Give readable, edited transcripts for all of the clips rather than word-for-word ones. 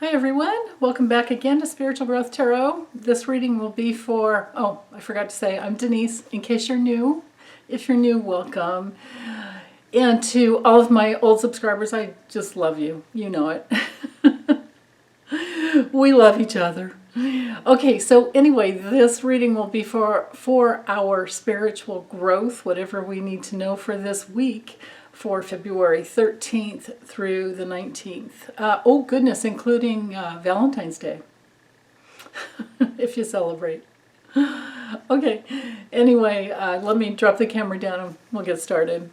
Hi everyone, welcome back again to Spiritual Growth Tarot. This reading will be for, I forgot to say, I'm Denise, in case you're new. If you're new, welcome. And to all of my old subscribers, I just love you. You know it. We love each other. Okay, so anyway, this reading will be for our spiritual growth, whatever we need to know for this week, for February 13th through the 19th. Oh goodness, including Valentine's Day, if you celebrate. Okay, anyway, let me drop the camera down and we'll get started.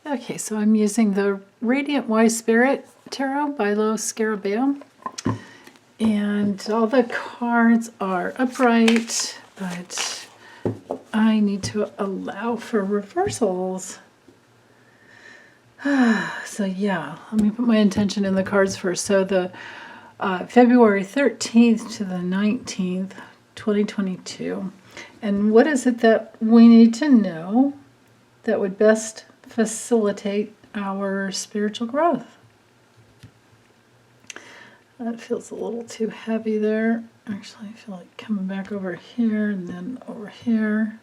Okay, so I'm using the Radiant Wise Spirit Tarot by Los Scarabeo. And all the cards are upright, but I need to allow for reversals. So yeah, let me put my intention in the cards first. So the February 13th to the 19th, 2022. And what is it that we need to know that would best facilitate our spiritual growth? That feels a little too heavy there. Actually, I feel like coming back over here and then over here.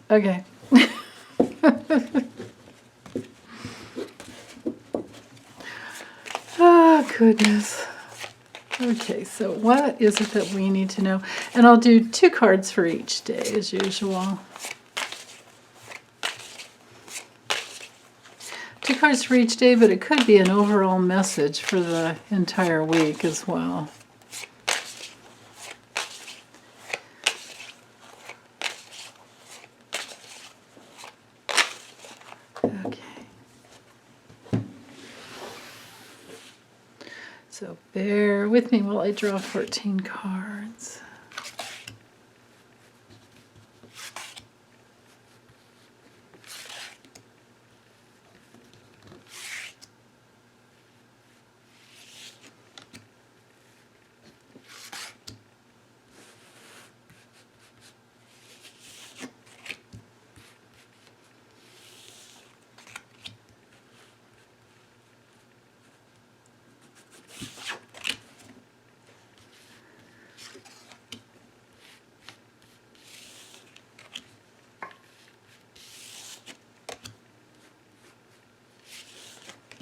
Okay. Oh, goodness. Okay, so what is it that we need to know? And I'll do 2 cards for each day, as usual. 2 cards for each day, but it could be an overall message for the entire week as well. Okay. So bear with me while I draw 14 cards.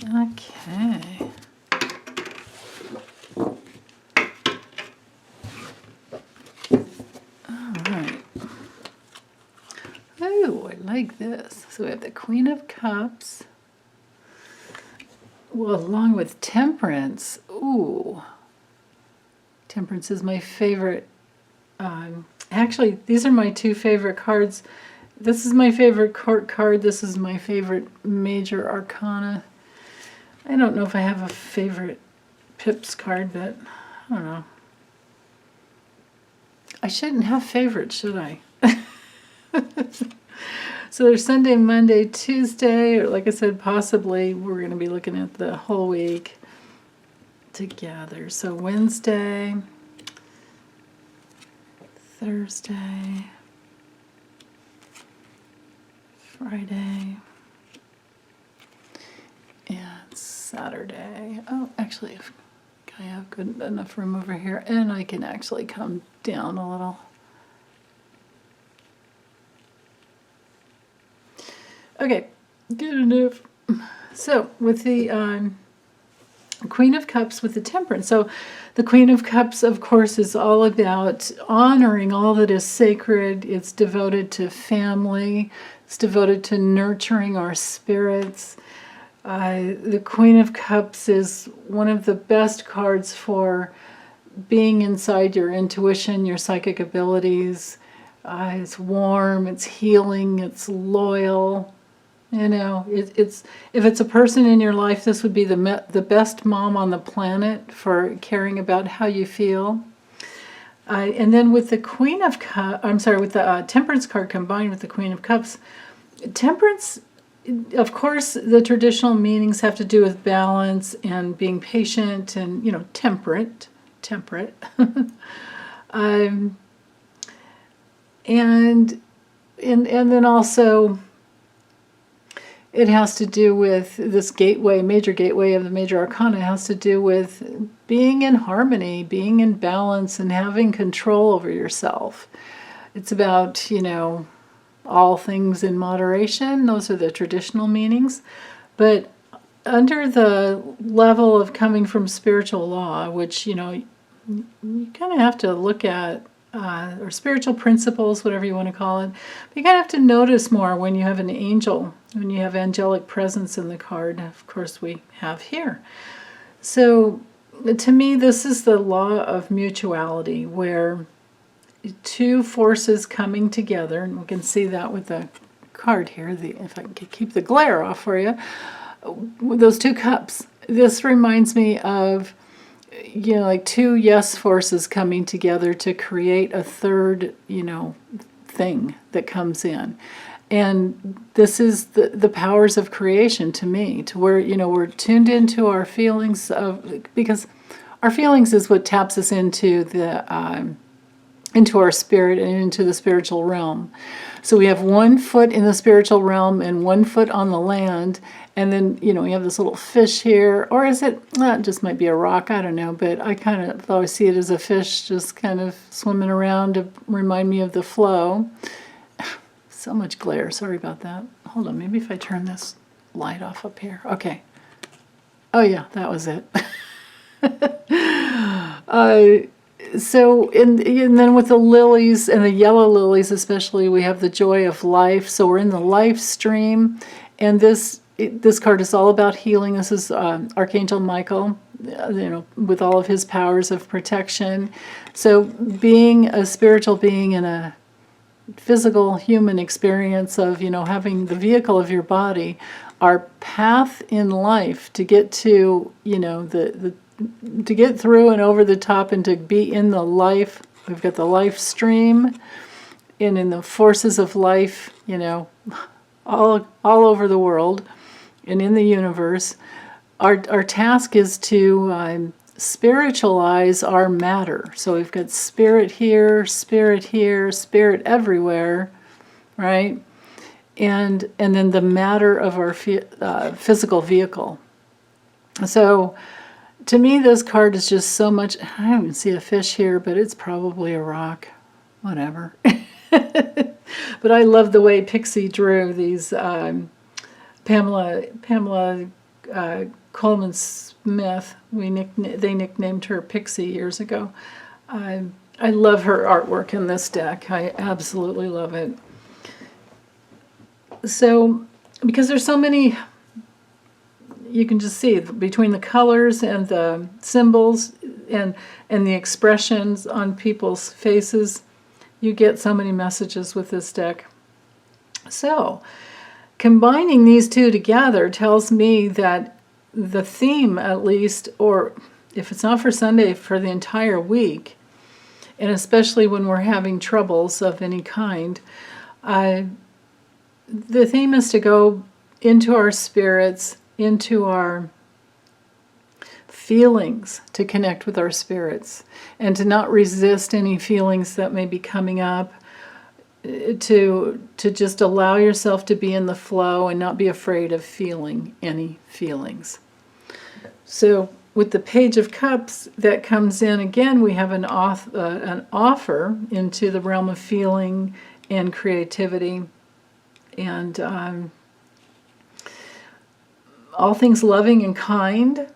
Okay. All right. Oh, I like this. So we have the Queen of Cups. Well, along with Temperance. Ooh. Temperance is my favorite. Actually, these are my 2 favorite cards. This is my favorite court card. This is my favorite major arcana. I don't know if I have a favorite Pips card, but I don't know. I shouldn't have favorites, should I? So there's Sunday, Monday, Tuesday, or like I said, possibly we're going to be looking at the whole week together. So Wednesday, Thursday, Friday, and Saturday. Oh, actually, I have good enough room over here, and I can actually come down a little. Okay, good enough. So with the Queen of Cups with the Temperance. So the Queen of Cups, of course, is all about honoring all that is sacred. It's devoted to family. It's devoted to nurturing our spirits. The Queen of Cups is one of the best cards for being inside your intuition, your psychic abilities. It's warm, it's healing, it's loyal. You know, it's if it's a person in your life, this would be the best mom on the planet for caring about how you feel. And then with the Queen of Cups, with the Temperance card combined with the Queen of Cups, Temperance, of course, the traditional meanings have to do with balance and being patient and, you know, temperate. And then also, it has to do with this gateway, major gateway of the major arcana. It has to do with being in harmony, being in balance, and having control over yourself. It's about, all things in moderation. Those are the traditional meanings. But under the level of coming from spiritual law, which, you kind of have to look at, or spiritual principles, whatever you want to call it. But you kind of have to notice more when you have an angel, when you have angelic presence in the card. Of course, we have here. So to me, this is the law of mutuality, where two forces coming together, and we can see that with the card here, if I can keep the glare off for you, with those two cups. This reminds me of, like two yes forces coming together to create a third, thing that comes in. And this is the powers of creation to me, to where, we're tuned into our feelings because our feelings is what taps us into into our spirit and into the spiritual realm. So we have 1 foot in the spiritual realm and 1 foot on the land. And then, we have this little fish here. Or is it, it just might be a rock, I don't know. But I kind of always see it as a fish just kind of swimming around to remind me of the flow. So much glare, sorry about that. Hold on, maybe if I turn this light off up here. Okay. Oh yeah, that was it. And then with the lilies, and the yellow lilies especially, we have the joy of life. So we're in the life stream, and this card is all about healing. This is Archangel Michael, with all of his powers of protection. So being a spiritual being in a physical human experience of, having the vehicle of your body, our path in life to get to, to get through and over the top and to be in the life. We've got the life stream, and in the forces of life, all over the world and in the universe. Our task is to spiritualize our matter. So we've got spirit here, spirit everywhere, right? And then the matter of our physical vehicle. So to me, this card is just so much. I don't even see a fish here, but it's probably a rock. Whatever. But I love the way Pixie drew these. Pamela Coleman Smith. They nicknamed her Pixie years ago. I love her artwork in this deck. I absolutely love it. So, because there's so many. You can just see between the colors and the symbols and the expressions on people's faces, you get so many messages with this deck. So, combining these two together tells me that the theme, at least, or if it's not for Sunday, for the entire week, and especially when we're having troubles of any kind, the theme is to go into our spirits, into our feelings, to connect with our spirits, and to not resist any feelings that may be coming up, to just allow yourself to be in the flow and not be afraid of feeling any feelings. So with the Page of Cups that comes in, again, we have an offer into the realm of feeling and creativity, and all things loving and kind.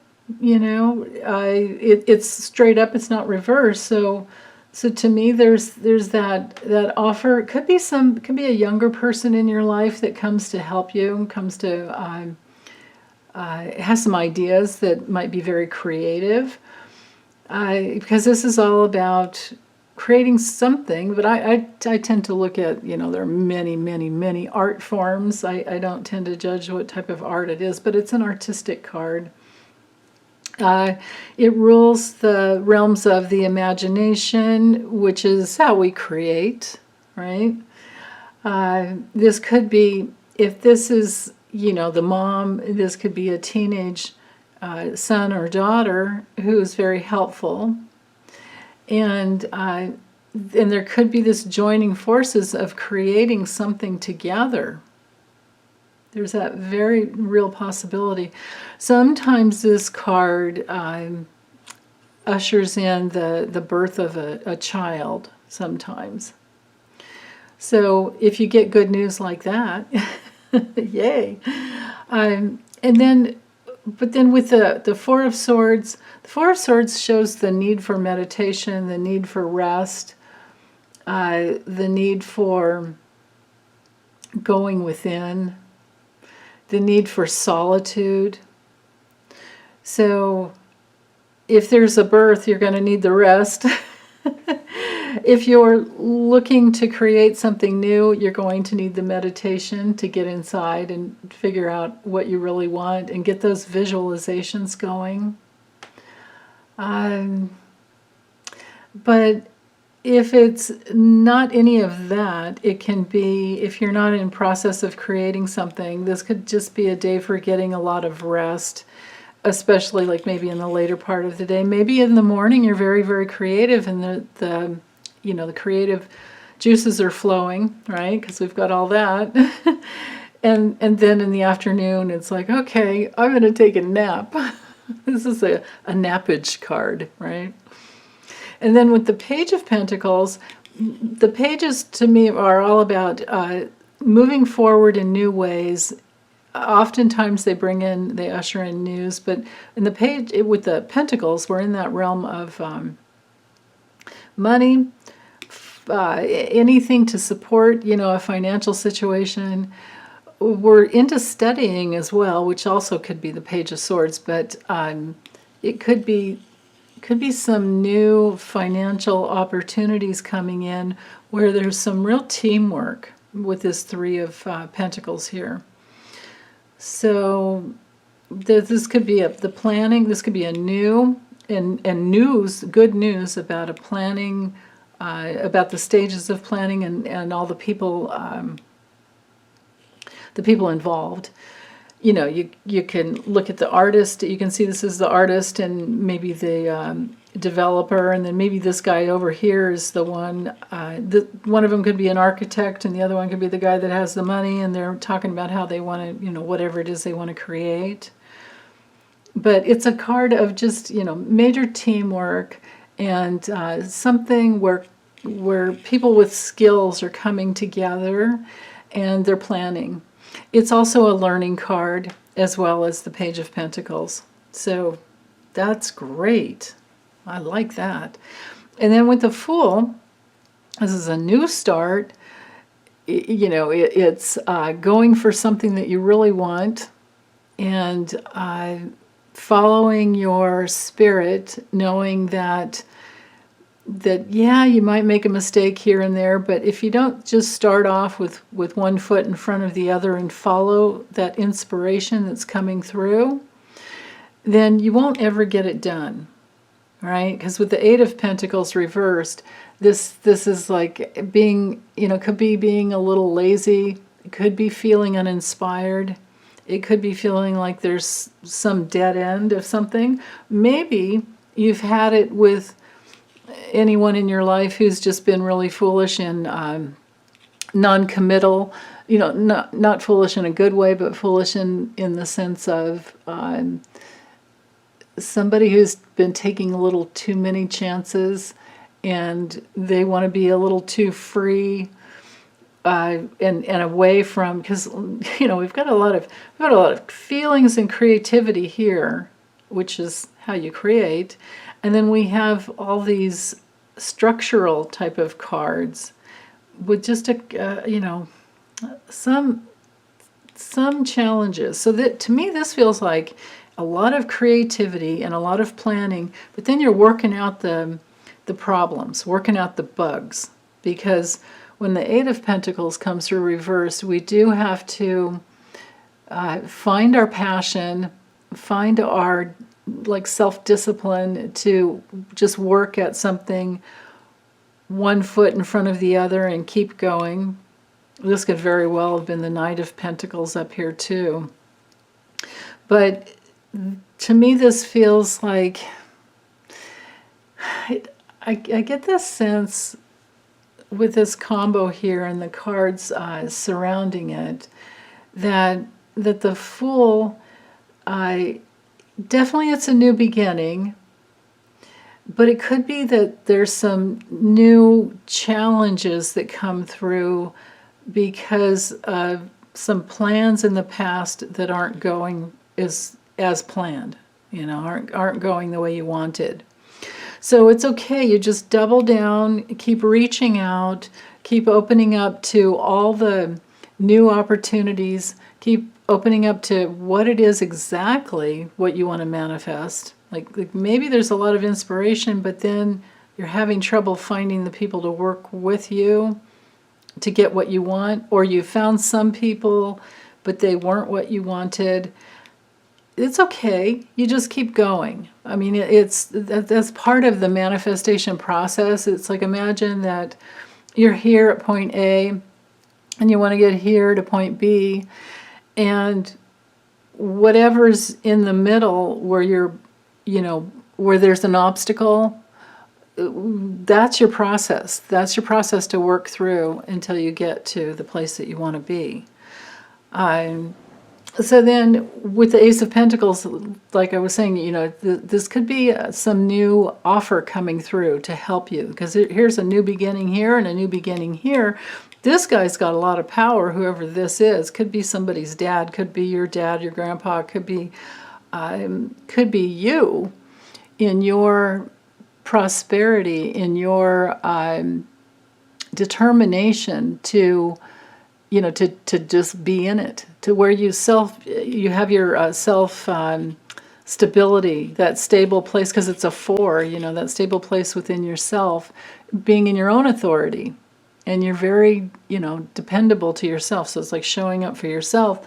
It's straight up, it's not reverse. So to me, there's that offer. It could be a younger person in your life that comes to help you, comes to has some ideas that might be very creative, because this is all about creating something. But I tend to look at, there are many art forms. I don't tend to judge what type of art it is, but it's an artistic card. It rules the realms of the imagination, which is how we create, right? This could be, if this is, the mom, this could be a teenage son or daughter who is very helpful. And there could be this joining forces of creating something together There's that very real possibility. Sometimes this card ushers in the birth of a child sometimes. So if you get good news like that, yay. And then, but then with the Four of Swords, the Four of Swords shows the need for meditation, the need for rest, the need for going within, the need for solitude. So if there's a birth, you're going to need the rest. If you're looking to create something new, you're going to need the meditation to get inside and figure out what you really want and get those visualizations going. But if it's not any of that, it can be, if you're not in process of creating something, this could just be a day for getting a lot of rest, especially like maybe in the later part of the day. Maybe in the morning you're very, very creative and the creative juices are flowing, right? Because we've got all that. and then in the afternoon, it's like, okay, I'm going to take a nap. This is a nappage card, right? And then with the Page of Pentacles, the pages to me are all about moving forward in new ways. Oftentimes they usher in news, but in the page with the Pentacles, we're in that realm of money, anything to support, a financial situation. We're into studying as well, which also could be the Page of Swords, but it could be some new financial opportunities coming in where there's some real teamwork with this Three of Pentacles here. So this could be the planning. This could be a new and good news about a planning, about the stages of planning and all the people involved. You can look at the artist. You can see this is the artist and maybe the developer, and then maybe this guy over here is the one. One of them could be an architect, and the other one could be the guy that has the money, and they're talking about how they want to, whatever it is they want to create. But it's a card of just, major teamwork and something where people with skills are coming together and they're planning. It's also a learning card as well as the Page of Pentacles. So that's great. I like that. And then with the Fool, this is a new start. It's going for something that you really want and following your spirit, knowing that you might make a mistake here and there, but if you don't just start off with one foot in front of the other and follow that inspiration that's coming through, then you won't ever get it done, right? Because with the Eight of Pentacles reversed, this is like being, could be being a little lazy, it could be feeling uninspired, it could be feeling like there's some dead end of something. Maybe you've had it with anyone in your life who's just been really foolish and non-committal, not foolish in a good way, but foolish in the sense of somebody who's been taking a little too many chances and they want to be a little too free and away from, because we've got a lot of feelings and creativity here, which is how you create. And then we have all these structural type of cards with just some challenges. So that to me, this feels like a lot of creativity and a lot of planning, but then you're working out the problems, working out the bugs. Because when the Eight of Pentacles comes through reverse, we do have to find our passion, find our self-discipline to just work at something one foot in front of the other and keep going. This could very well have been the Knight of Pentacles up here too. But to me, this feels like, I get this sense with this combo here and the cards surrounding it, that that the Fool, definitely it's a new beginning, but it could be that there's some new challenges that come through because of some plans in the past that aren't going as planned, aren't going the way you wanted. So it's okay. You just double down, keep reaching out, keep opening up to all the new opportunities, keep opening up to what it is exactly what you want to manifest. Like maybe there's a lot of inspiration, but then you're having trouble finding the people to work with you to get what you want, or you found some people, but they weren't what you wanted. It's okay. You just keep going. I mean, that's part of the manifestation process. It's like, imagine that you're here at point A and you want to get here to point B, and whatever's in the middle where where there's an obstacle, that's your process. That's your process to work through until you get to the place that you want to be. So then with the Ace of Pentacles, like I was saying, this could be some new offer coming through to help you, because here's a new beginning here and a new beginning here. This guy's got a lot of power, whoever this is. Could be somebody's dad, could be your dad, your grandpa, could be you in your prosperity, in your determination to just be in it, to where you have your self stability, that stable place, because it's a 4, that stable place within yourself, being in your own authority, and you're very, dependable to yourself. So it's like showing up for yourself,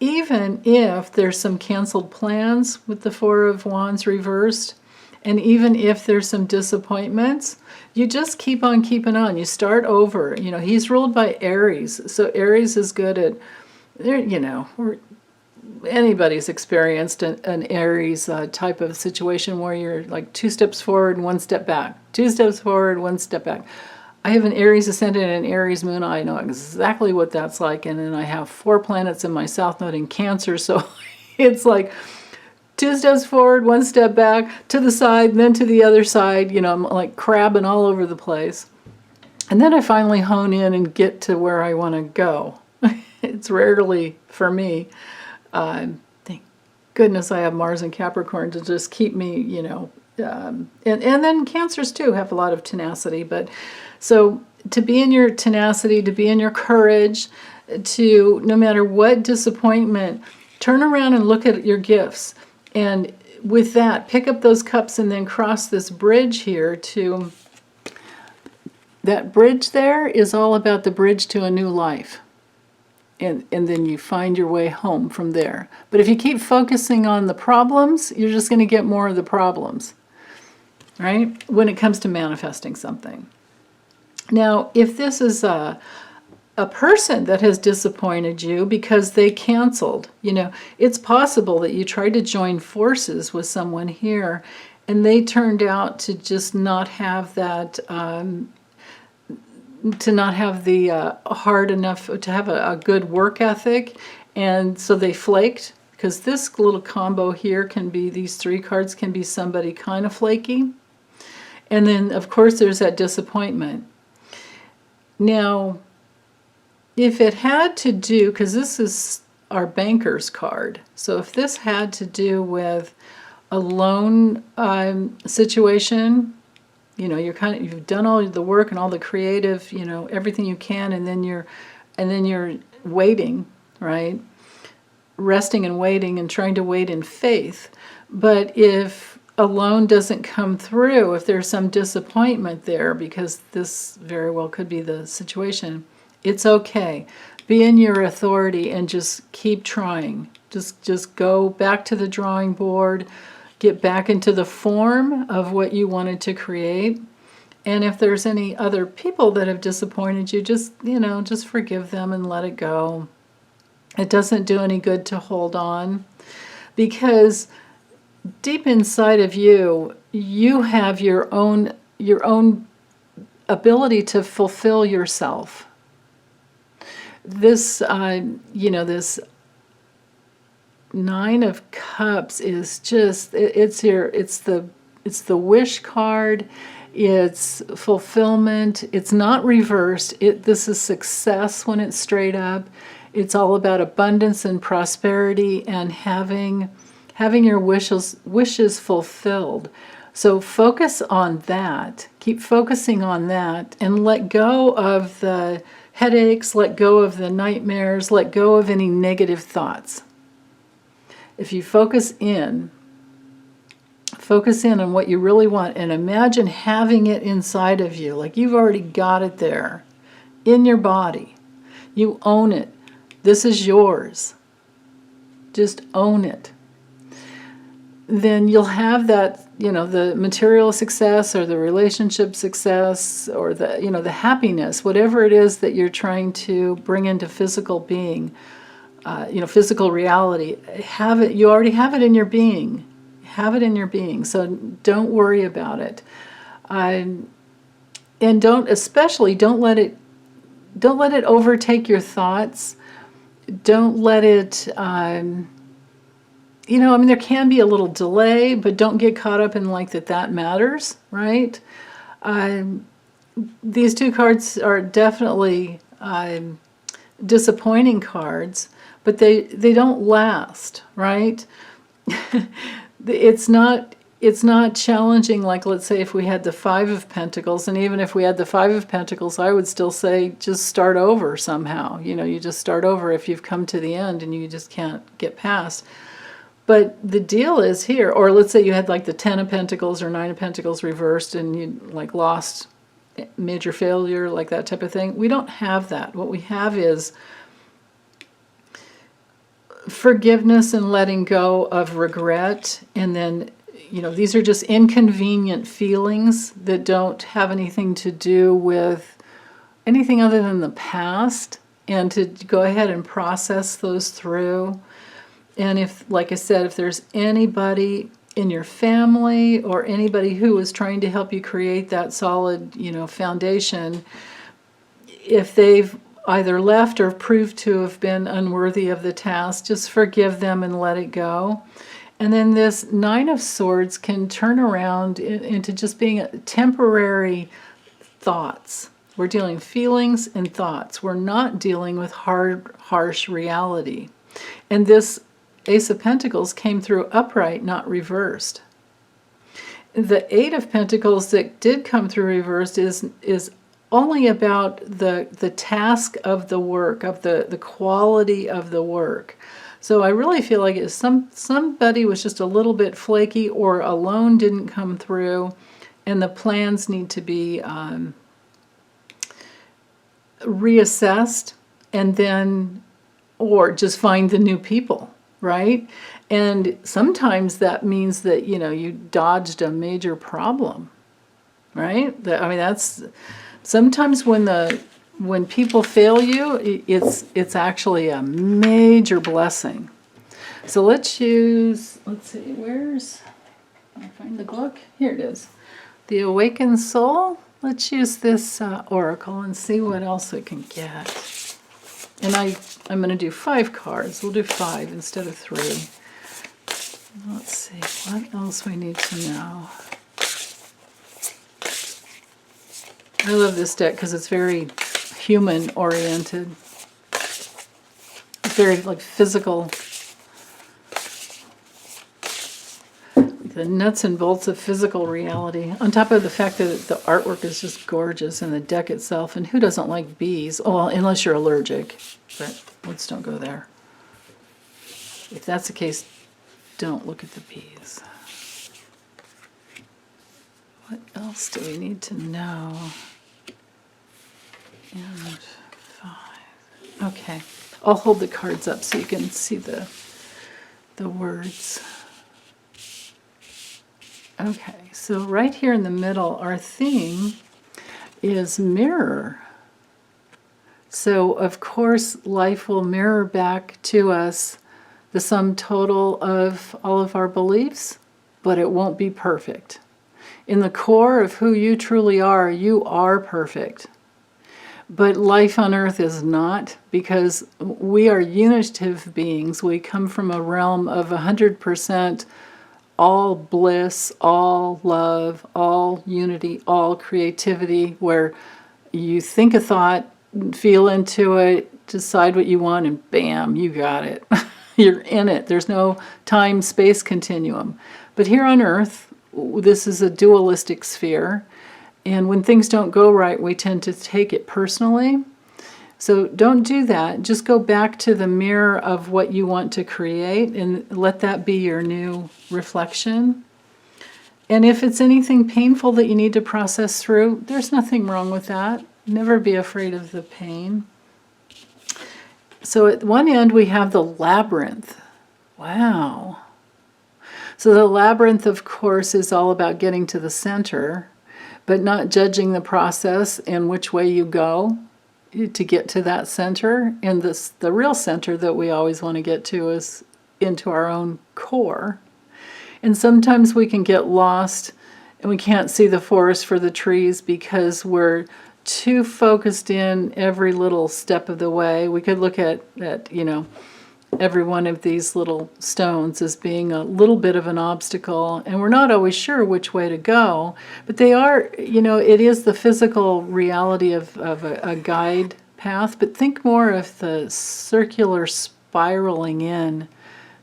even if there's some canceled plans with the 4 of Wands reversed, and even if there's some disappointments, you just keep on keeping on. You start over. He's ruled by Aries. So Aries is good at, anybody's experienced an Aries type of situation where you're like 2 steps forward and 1 step back. 2 steps forward, 1 step back. I have an Aries ascendant and an Aries moon. I know exactly what that's like. And then I have 4 planets in my South Node in Cancer. So it's like 2 steps forward, 1 step back, to the side, and then to the other side. I'm like crabbing all over the place. And then I finally hone in and get to where I want to go. It's rarely for me. Thank goodness I have Mars and Capricorn to just keep me, and then Cancers too have a lot of tenacity. But so to be in your tenacity, to be in your courage, to no matter what disappointment, turn around and look at your gifts. And with that, pick up those cups and then cross this bridge here to... That bridge there is all about the bridge to a new life. And then you find your way home from there. But if you keep focusing on the problems, you're just going to get more of the problems, right? When it comes to manifesting something. Now, if this is a person that has disappointed you because they canceled, it's possible that you tried to join forces with someone here and they turned out to just not have that... to not have the hard enough, to have a good work ethic, and so they flaked, because this little combo here can be, these 3 cards can be somebody kind of flaky, and then of course there's that disappointment. Now, if it had to do, because this is our banker's card, so if this had to do with a loan situation, you've done all the work and all the creative, everything you can, and then you're waiting, right? Resting and waiting and trying to wait in faith. But if a loan doesn't come through, if there's some disappointment there, because this very well could be the situation, it's okay. Be in your authority and just keep trying. Just go back to the drawing board. Get back into the form of what you wanted to create. And if there's any other people that have disappointed you, just forgive them and let it go. It doesn't do any good to hold on, because deep inside of you, you have your own ability to fulfill yourself. This, this Nine of Cups is just, it's the wish card. It's fulfillment. It's not reversed. This is success when it's straight up. It's all about abundance and prosperity and having your wishes fulfilled. So focus on that. Keep focusing on that and let go of the headaches, let go of the nightmares, let go of any negative thoughts. If you focus in on what you really want and imagine having it inside of you, like you've already got it there in your body. You own it. This is yours. Just own it. Then you'll have that, the material success or the relationship success or the happiness, whatever it is that you're trying to bring into physical being, physical reality. Have it. You already have it in your being. Have it in your being. So don't worry about it. And don't let it overtake your thoughts. Don't let it, there can be a little delay, but don't get caught up in that matters, right? These two cards are definitely disappointing cards, but they don't last, right? It's not challenging, like let's say if we had the Five of Pentacles, and even if we had the Five of Pentacles, I would still say just start over somehow. You just start over if you've come to the end and you just can't get past. But the deal is here, or let's say you had the Ten of Pentacles or Nine of Pentacles reversed and you lost, major failure, that type of thing. We don't have that. What we have is forgiveness and letting go of regret, and then these are just inconvenient feelings that don't have anything to do with anything other than the past, and to go ahead and process those through. And if, like I said, if there's anybody in your family or anybody who is trying to help you create that solid, foundation, if they've either left or proved to have been unworthy of the task, just forgive them and let it go. And then this Nine of Swords can turn around into just being temporary thoughts. We're dealing feelings and thoughts. We're not dealing with hard, harsh reality. And this Ace of Pentacles came through upright, not reversed. The Eight of Pentacles that did come through reversed is only about the task of the work, of the quality of the work. So I really feel like if somebody was just a little bit flaky, or a loan didn't come through, and the plans need to be reassessed, and then, or just find the new people, right? And sometimes that means that, you dodged a major problem, right? That's sometimes when people fail you, it's actually a major blessing. So let's see, I'll find the book. Here it is. The Awakened Soul. Let's use this oracle and see what else we can get. And I'm going to do 5 cards. We'll do 5 instead of 3. Let's see, what else we need to know. I love this deck because it's very human oriented. It's very physical. The nuts and bolts of physical reality. On top of the fact that the artwork is just gorgeous and the deck itself. And who doesn't like bees? Oh, well, unless you're allergic. But let's don't go there. If that's the case, don't look at the bees. What else do we need to know? And 5. Okay. I'll hold the cards up so you can see the words. Okay, so right here in the middle, our theme is mirror. So, of course, life will mirror back to us the sum total of all of our beliefs, but it won't be perfect. In the core of who you truly are, you are perfect. But life on earth is not, because we are unitive beings. We come from a realm of 100% all bliss, all love, all unity, all creativity, where you think a thought, feel into it, decide what you want, and bam, you got it. You're in it. There's no time-space continuum. But here on earth, this is a dualistic sphere. And when things don't go right, we tend to take it personally. So don't do that. Just go back to the mirror of what you want to create and let that be your new reflection. And if it's anything painful that you need to process through, there's nothing wrong with that. Never be afraid of the pain. So at one end, we have the labyrinth. Wow. So the labyrinth, of course, is all about getting to the center, but not judging the process and which way you go to get to that center. And the real center that we always want to get to is into our own core. And sometimes we can get lost and we can't see the forest for the trees because we're too focused in every little step of the way. We could look at every one of these little stones as being a little bit of an obstacle, and we're not always sure which way to go, but they are, it is the physical reality of a guide path, but think more of the circular spiraling in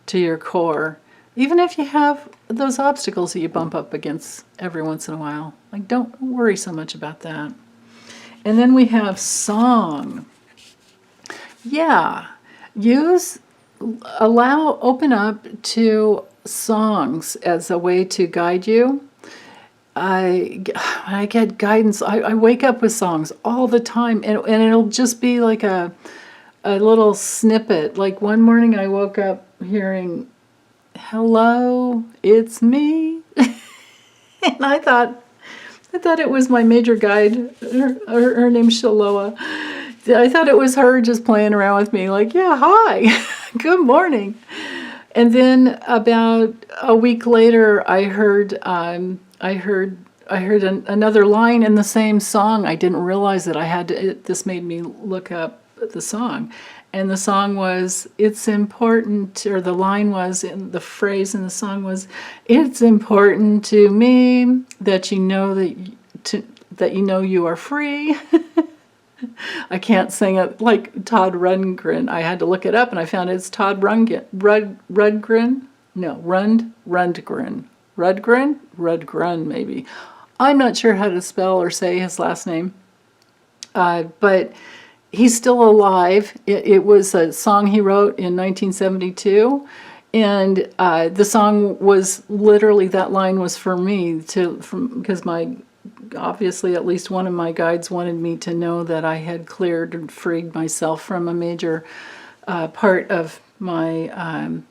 to your core, even if you have those obstacles that you bump up against every once in a while. Like, don't worry so much about that. And then we have song. Yeah, open up to songs as a way to guide you. I get guidance. I wake up with songs all the time, and it'll just be like a little snippet. Like one morning I woke up hearing, "Hello, it's me," and I thought it was my major guide. Her name's Shaloa. I thought it was her just playing around with me, like, yeah, hi, good morning. And then about a week later, I heard another line in the same song. I didn't realize that I had to. This made me look up the song, and the song was, "It's important," or the line was, and the phrase in the song was, "It's important to me that you know that you are free." I can't sing it like Todd Rundgren. I had to look it up, and I found it's Todd Rundgren. No, Rundgren, maybe. I'm not sure how to spell or say his last name, but he's still alive. It was a song he wrote in 1972, and the song was literally, that line was for me because obviously at least one of my guides wanted me to know that I had cleared and freed myself from a major part of my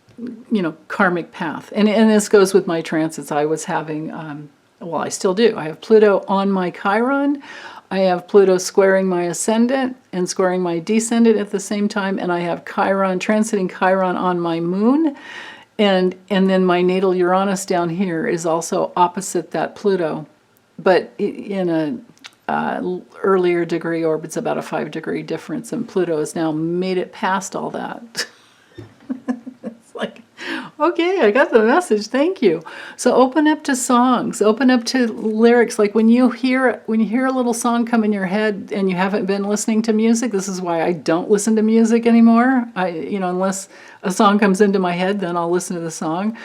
karmic path. And this goes with my transits. I was having, I still do. I have Pluto on my Chiron. I have Pluto squaring my ascendant and squaring my descendant at the same time, and I have Chiron, transiting Chiron on my moon. And then my natal Uranus down here is also opposite that Pluto, but in a earlier degree orbits, about a 5-degree difference, and Pluto has now made it past all that. It's like, okay, I got the message, thank you. So open up to songs, open up to lyrics. Like when you hear a little song come in your head and you haven't been listening to music, this is why I don't listen to music anymore. Unless a song comes into my head, then I'll listen to the song.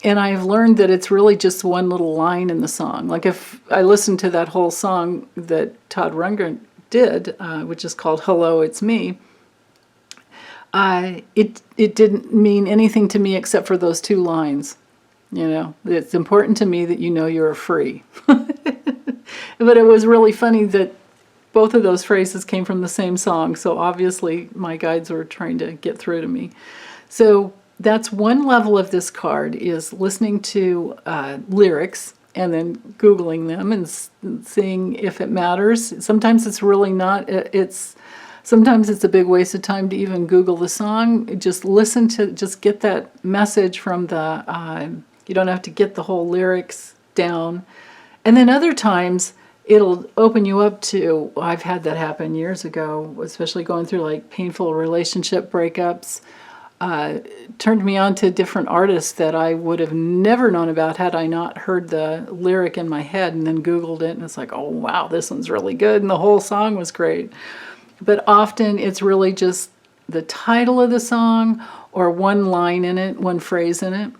And I've learned that it's really just one little line in the song. Like if I listened to that whole song that Todd Rundgren did, which is called "Hello, It's Me," it didn't mean anything to me except for those two lines. It's important to me that you know you're free. But it was really funny that both of those phrases came from the same song. So obviously my guides were trying to get through to me. So that's one level of this card, is listening to lyrics and then Googling them and seeing if it matters. Sometimes it's really not. Sometimes it's a big waste of time to even Google the song. Just get that message from you don't have to get the whole lyrics down. And then other times, it'll open you up to, I've had that happen years ago, especially going through like painful relationship breakups. Turned me on to different artists that I would have never known about had I not heard the lyric in my head and then Googled it, and it's like, oh wow, this one's really good, and the whole song was great. But often it's really just the title of the song or one line in it, one phrase in it,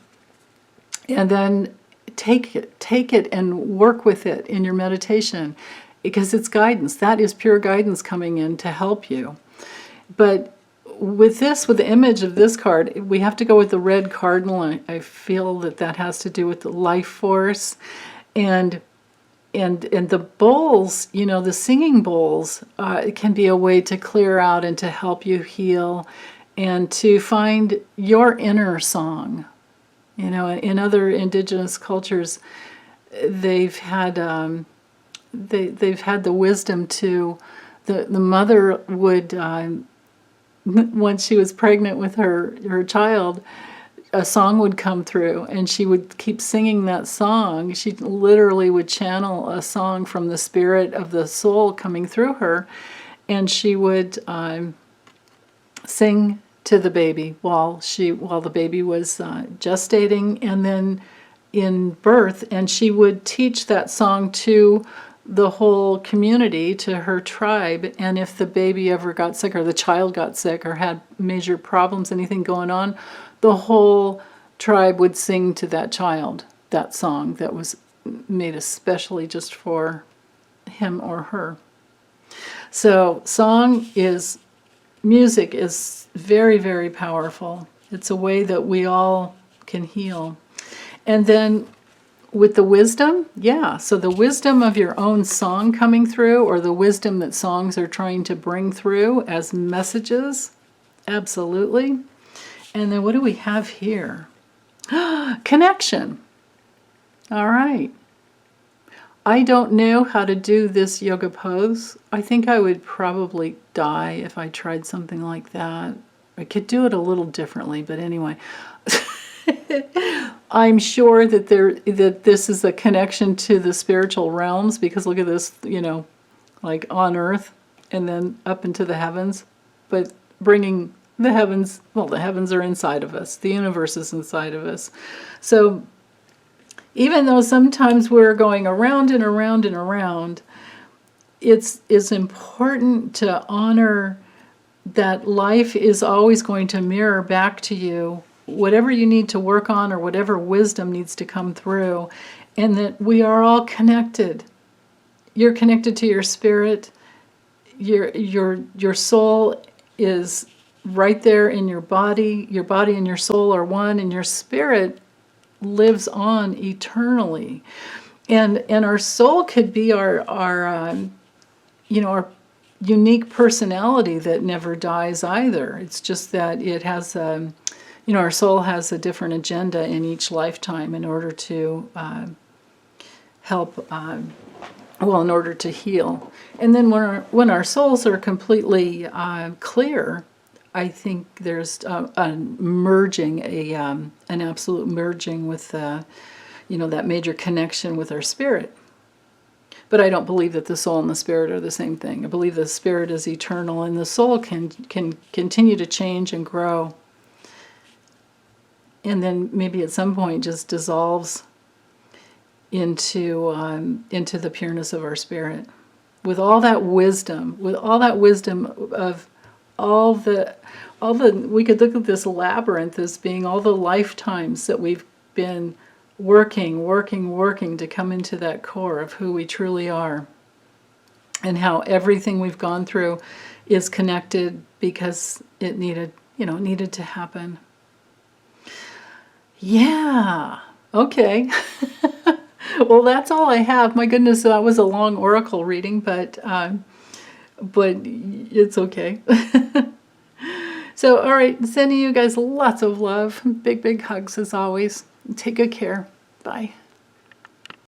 and then take it and work with it in your meditation, because it's guidance. That is pure guidance coming in to help you. But with the image of this card, we have to go with the red cardinal. I feel that has to do with the life force, and the bowls, the singing bowls, it can be a way to clear out and to help you heal, and to find your inner song. In other indigenous cultures, they've had they've had the wisdom to the mother would. Once she was pregnant with her child, a song would come through and she would keep singing that song. She literally would channel a song from the spirit of the soul coming through her, and she would sing to the baby while the baby was gestating and then in birth, and she would teach that song to the whole community, to her tribe. And if the baby ever got sick or the child got sick or had major problems, anything going on, the whole tribe would sing to that child that song that was made especially just for him or her. So music is very, very powerful. It's a way that we all can heal. And then with the wisdom, so the wisdom of your own song coming through, or the wisdom that songs are trying to bring through as messages, absolutely. And then what do we have here? Connection. All right. I don't know how to do this yoga pose. I think I would probably die if I tried something like that. I could do it a little differently, but anyway. I'm sure that this is a connection to the spiritual realms, because look at this, like on earth and then up into the heavens, but bringing the heavens, the heavens are inside of us. The universe is inside of us. So even though sometimes we're going around and around and around, it's important to honor that life is always going to mirror back to you whatever you need to work on or whatever wisdom needs to come through, and that we are all connected. You're connected to your spirit. Your soul is right there in your body. Your body and your soul are one, and your spirit lives on eternally. And our soul could be our unique personality that never dies either. It's just that it has our soul has a different agenda in each lifetime in order to help, in order to heal. And then when our souls are completely clear, I think there's a merging, an absolute merging with, that major connection with our spirit. But I don't believe that the soul and the spirit are the same thing. I believe the spirit is eternal, and the soul can continue to change and grow. And then maybe at some point just dissolves into the pureness of our spirit, with all that wisdom, of all the we could look at this labyrinth as being all the lifetimes that we've been working to come into that core of who we truly are, and how everything we've gone through is connected because it needed to happen. Yeah. Okay. Well, that's all I have. My goodness, that was a long oracle reading, but it's okay. So, all right, sending you guys lots of love. Big, big hugs as always. Take good care. Bye.